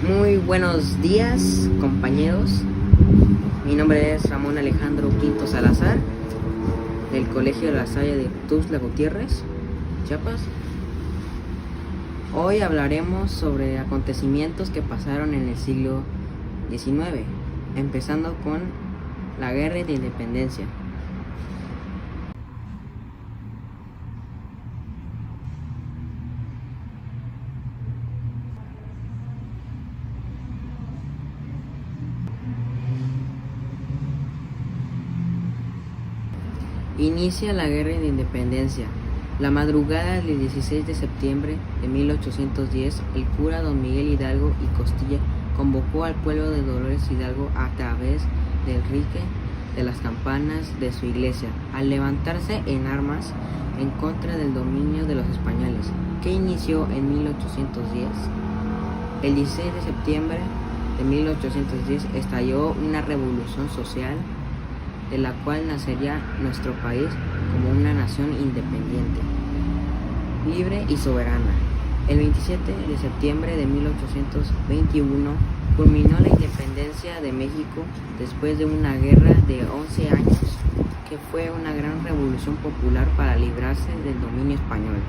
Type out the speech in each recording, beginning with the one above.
Muy buenos días, compañeros. Mi nombre es Ramón Alejandro Quinto Salazar, del Colegio La Salle de Tuxtla Gutiérrez, Chiapas. Hoy hablaremos sobre acontecimientos que pasaron en el siglo XIX, empezando con la Guerra de Independencia. Inicia la Guerra de Independencia. La madrugada del 16 de septiembre de 1810, el cura don Miguel Hidalgo y Costilla convocó al pueblo de Dolores Hidalgo a través del rique de las campanas de su iglesia, al levantarse en armas en contra del dominio de los españoles, que inició en 1810. El 16 de septiembre de 1810 estalló una revolución social, de la cual nacería nuestro país como una nación independiente, libre y soberana. El 27 de septiembre de 1821 culminó la independencia de México después de una guerra de 11 años, que fue una gran revolución popular para librarse del dominio español.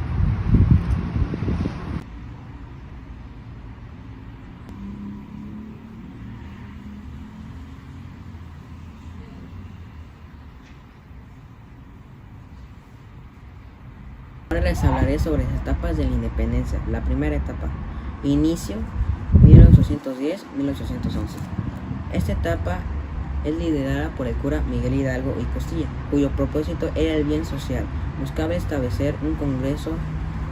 Ahora les hablaré sobre las etapas de la independencia. La primera etapa, inicio 1810-1811. Esta etapa es liderada por el cura Miguel Hidalgo y Costilla, cuyo propósito era el bien social. Buscaba establecer un congreso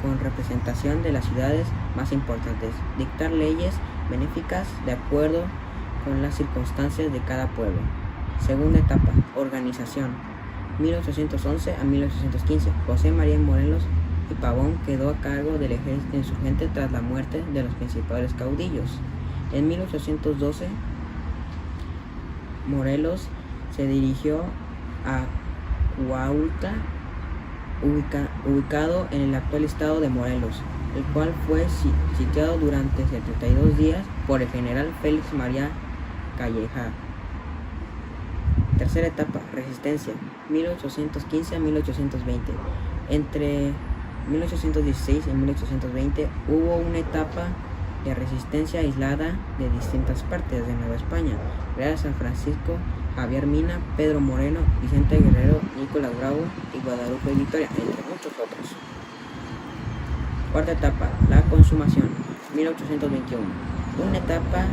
con representación de las ciudades más importantes, dictar leyes benéficas de acuerdo con las circunstancias de cada pueblo. Segunda etapa, organización 1811 a 1815. José María Morelos y Pavón quedó a cargo del ejército insurgente tras la muerte de los principales caudillos. En 1812, Morelos se dirigió a Huautla, ubicado en el actual estado de Morelos, el cual fue sitiado durante 72 días por el general Félix María Calleja. Tercera etapa, resistencia, 1815 a 1820. Entre 1816 y 1820 hubo una etapa de resistencia aislada de distintas partes de Nueva España. Real San Francisco, Javier Mina, Pedro Moreno, Vicente Guerrero, Nicolás Bravo y Guadalupe Victoria, entre muchos otros. Cuarta etapa, la consumación, 1821. Una etapa,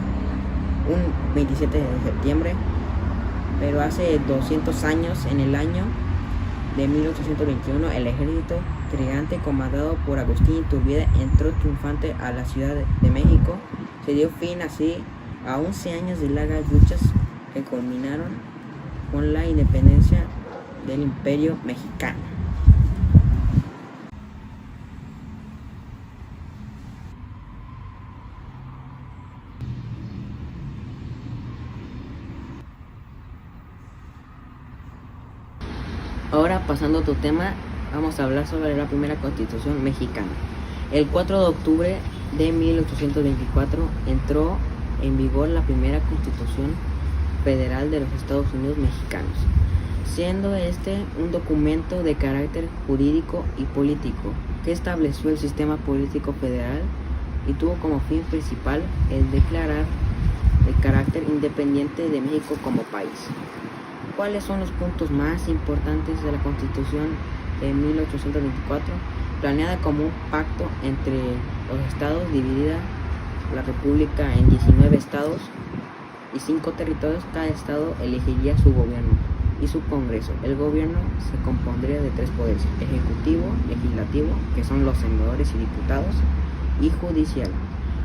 un 27 de septiembre, pero hace 200 años, en el año de 1821, el ejército trigarante comandado por Agustín Iturbide entró triunfante a la Ciudad de México. Se dio fin así a 11 años de largas luchas que culminaron con la independencia del Imperio Mexicano. Ahora, pasando a otro tema, vamos a hablar sobre la primera Constitución mexicana. El 4 de octubre de 1824 entró en vigor la primera Constitución Federal de los Estados Unidos mexicanos, siendo este un documento de carácter jurídico y político que estableció el sistema político federal y tuvo como fin principal el declarar el carácter independiente de México como país. ¿Cuáles son los puntos más importantes de la Constitución de 1824? Planeada como un pacto entre los estados, dividida la República en 19 estados y 5 territorios. Cada estado elegiría su gobierno y su Congreso. El gobierno se compondría de 3 poderes: ejecutivo, legislativo, que son los senadores y diputados, y judicial.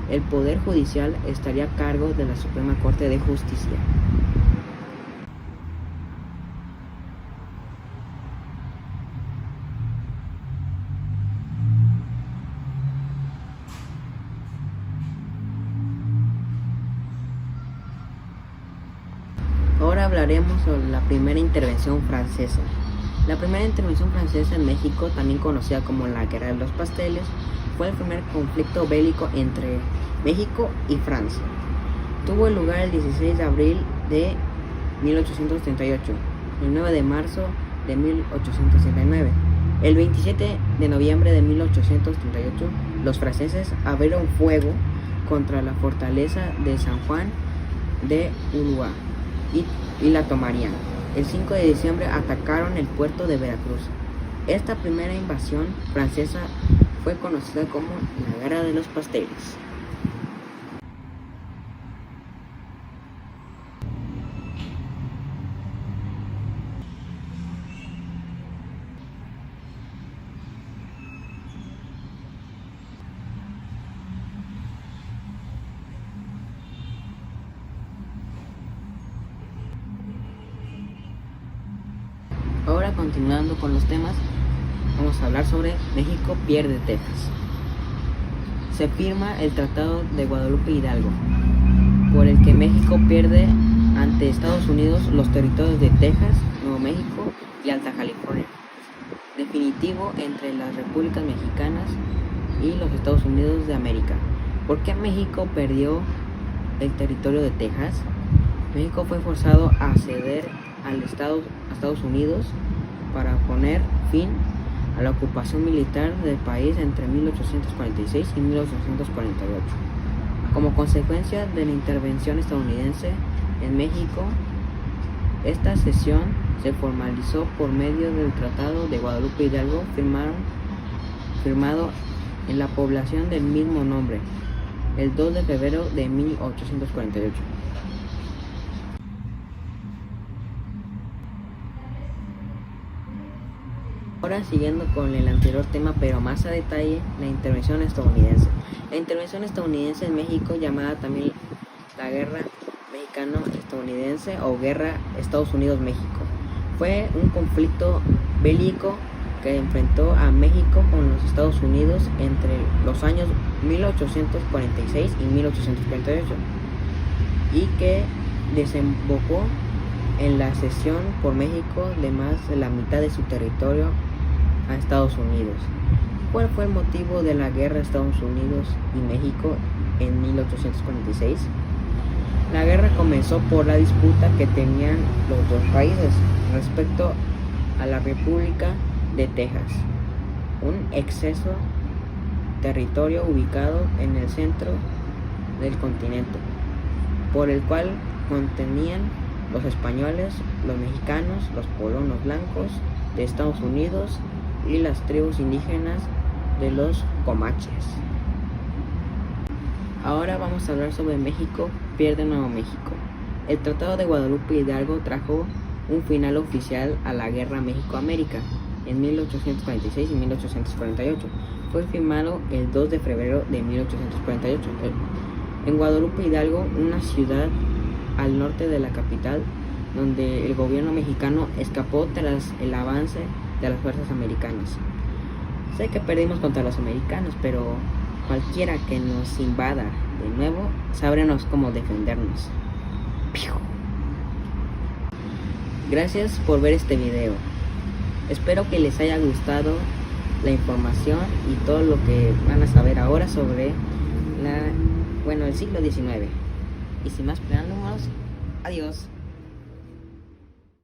El poder judicial estaría a cargo de la Suprema Corte de Justicia. Ahora hablaremos sobre la primera intervención francesa. La primera intervención francesa en México, también conocida como la Guerra de los Pasteles, fue el primer conflicto bélico entre México y Francia. Tuvo lugar el 16 de abril de 1838, el 9 de marzo de 1839. El 27 de noviembre de 1838, los franceses abrieron fuego contra la fortaleza de San Juan de Ulúa y la tomarían. El 5 de diciembre atacaron el puerto de Veracruz. Esta primera invasión francesa fue conocida como la Guerra de los Pasteles. Ahora, continuando con los temas, vamos a hablar sobre México pierde Texas. Se firma el Tratado de Guadalupe Hidalgo, por el que México pierde ante Estados Unidos los territorios de Texas, Nuevo México y Alta California, definitivo entre las repúblicas mexicanas y los Estados Unidos de América. ¿Por qué México perdió el territorio de Texas? México fue forzado a ceder a Estados Unidos para poner fin a la ocupación militar del país entre 1846 y 1848. Como consecuencia de la intervención estadounidense en México, esta cesión se formalizó por medio del Tratado de Guadalupe Hidalgo firmado en la población del mismo nombre, el 2 de febrero de 1848. Ahora, siguiendo con el anterior tema, pero más a detalle, la intervención estadounidense. La intervención estadounidense en México, llamada también la Guerra Mexicano-Estadounidense o Guerra Estados Unidos-México, fue un conflicto bélico que enfrentó a México con los Estados Unidos entre los años 1846 y 1848 y que desembocó en la cesión por México de más de la mitad de su territorio a Estados Unidos. ¿Cuál fue el motivo de la guerra Estados Unidos y México en 1846? La guerra comenzó por la disputa que tenían los dos países respecto a la República de Texas, un exceso territorio ubicado en el centro del continente, por el cual contenían los españoles, los mexicanos, los colonos blancos de Estados Unidos y las tribus indígenas de los comanches. Ahora vamos a hablar sobre México pierde Nuevo México. El Tratado de Guadalupe Hidalgo trajo un final oficial a la Guerra México-América en 1846 y 1848. Fue firmado el 2 de febrero de 1848 en Guadalupe Hidalgo, una ciudad al norte de la capital, donde el gobierno mexicano escapó tras el avance de las fuerzas americanas. Sé que perdimos contra los americanos, pero cualquiera que nos invada de nuevo, sabremos cómo defendernos. Gracias por ver este video. Espero que les haya gustado la información y todo lo que van a saber ahora sobre el siglo XIX. Y sin más preámbulos, adiós.